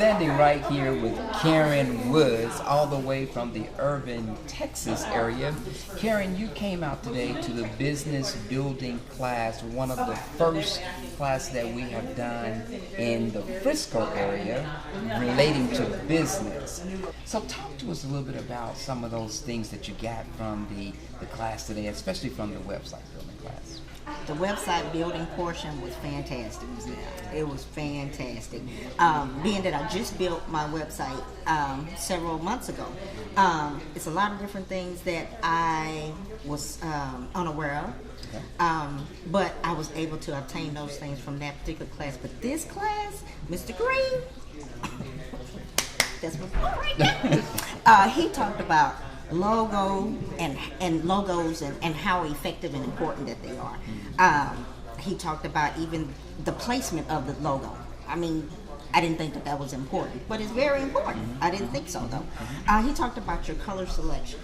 Standing right here with Karen Woods, all the way from the Irving, Texas area. Karen, you came out today to the business building class, one of the first classes that we have done in the Frisco area relating to business. So talk to us a little bit about some of those things that you got from the class today, especially from the website building class. The website building portion was fantastic. It was fantastic. Being that I just built my website several months ago, it's a lot of different things that I was unaware of. Okay. But I was able to obtain those things from that particular class. But this class, Mr. Green, that's what's right there. He talked about logo and logos and how effective and important that they are. He talked about even the placement of the logo. I mean, I didn't think that was important, but it's very important. I didn't think so though. He talked about your color selection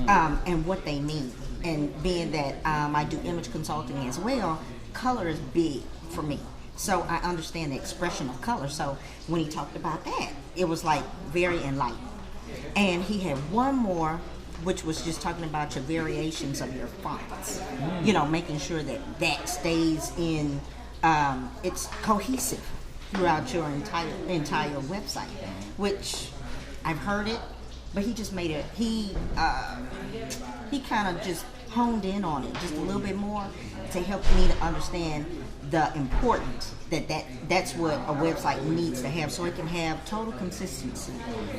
and what they mean. And being that I do image consulting as well, color is big for me. So I understand the expression of color. So when he talked about that, it was like very enlightening. And he had one more, which was just talking about your variations of your fonts. You know, making sure that that stays in, it's cohesive throughout your entire website. Which I've heard it, but he just made it. He kind of just honed in on it just a little bit more to help me to understand the importance that's what a website needs to have, so it can have total consistency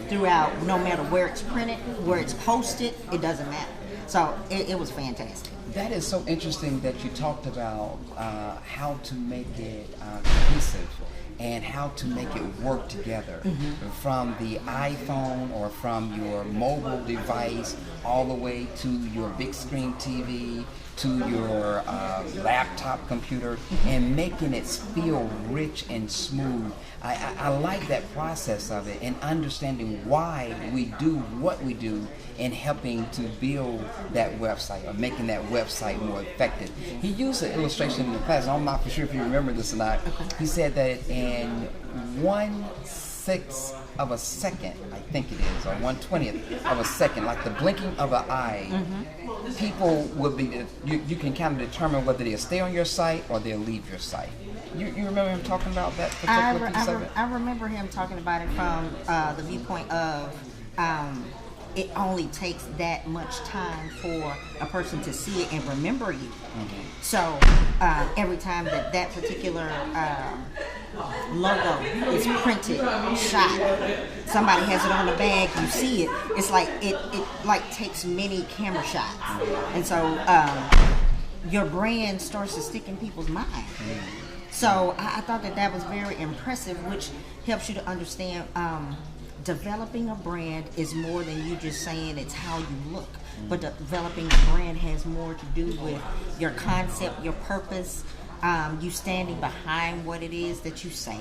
throughout, no matter where it's printed, where it's posted, it doesn't matter. So it was fantastic. That is so interesting that you talked about how to make it cohesive and how to make it work together from the iPhone or from your mobile device all the way to your big screen TV to your laptop computer and making it feel rich and smooth. I like that process of it and understanding why we do what we do in helping to build that website or making that website more effective. He used an illustration in the class, I'm not for sure if you remember this or not. He said that in 1/6 of a second, I think it is, or 1/20th of a second, like the blinking of an eye, people will be, you can kind of determine whether they'll stay on your site or they'll leave your site. You remember him talking about that particular piece of it? I remember him talking about it from the viewpoint of it only takes that much time for a person to see it and remember you. So every time that particular logo is printed, shot, somebody has it on the bag, you see it, it's like it like takes many camera shots. And so your brand starts to stick in people's mind. So I thought that was very impressive, which helps you to understand developing a brand is more than you just saying it's how you look. But developing a brand has more to do with your concept, your purpose, you standing behind what it is that you say,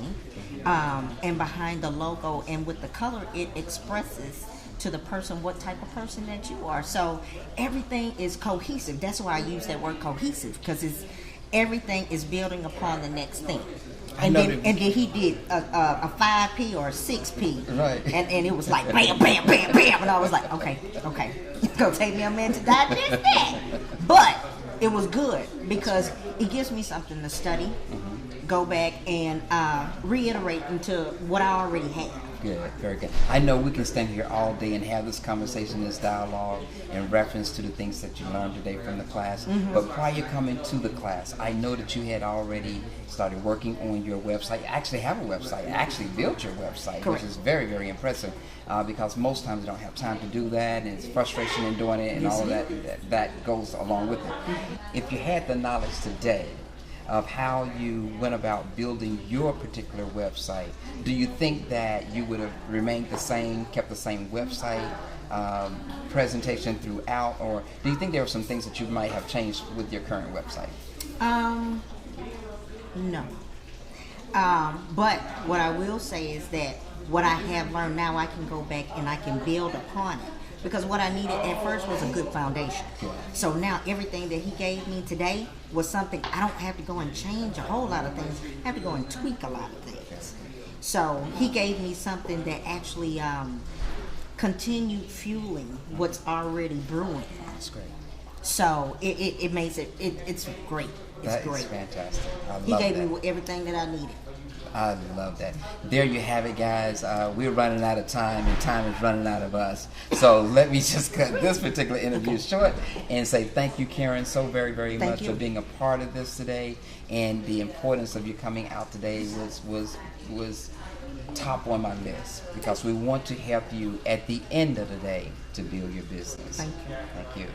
and behind the logo. And with the color, it expresses to the person what type of person that you are. So everything is cohesive. That's why I use that word cohesive, because everything is building upon the next thing. And then he did a 5P or a 6P, right? And it was like bam, bam, bam, bam, and I was like, okay, it's gonna take me a minute to digest that, but it was good because it gives me something to study, go back and reiterate into what I already have. Good, very good. I know we can stand here all day and have this conversation, this dialogue in reference to the things that you learned today from the class. But prior coming to the class, I know that you had already started working on your website. You actually have a website. You actually built your website, Correct. Which is very, very impressive because most times you don't have time to do that, and it's frustration in doing it, and all of that goes along with it. If you had the knowledge today of how you went about building your particular website, do you think that you would have remained the same, kept the same website presentation throughout, or do you think there were some things that you might have changed with your current website? No. But what I will say is that what I have learned now, I can go back and I can build upon it. Because what I needed at first was a good foundation. So now everything that he gave me today was something I don't have to go and change a whole lot of things. I have to go and tweak a lot of things. So he gave me something that actually continued fueling what's already brewing. That's great. So it makes it's great. It's That great. is fantastic. I love He gave that. me everything that I needed. I love that. There you have it, guys. We're running out of time, and time is running out of us. So let me just cut this particular interview short and say thank you, Karen, so very, very much for being a part of this today. And the importance of you coming out today was top on my list, because we want to help you at the end of the day to build your business. Thank you. Thank you.